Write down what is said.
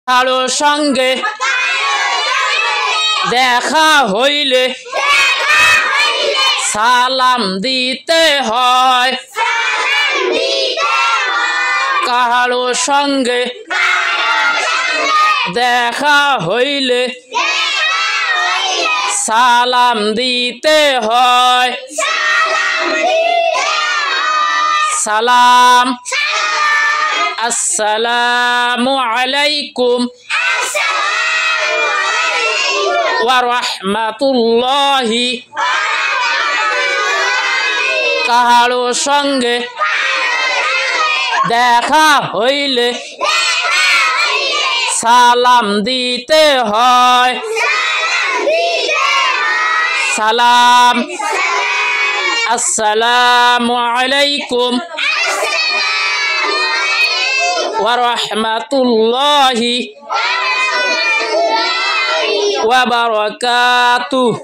কারো সঙ্গে দেখা হইলে সালাম দিতে হয়। কারো সঙ্গে দেখা হইলে সালাম দিতে হয়। সালাম আসসালামু আলাইকুম ওয়া রাহমাতুল্লাহি। কারো সঙ্গে দেখা হইলে সালাম দিতে হয়। সালাম আসসালামু আলাইকুম ওয়া রাহমাতুল্লাহি ওয়া বারাকাতুহু।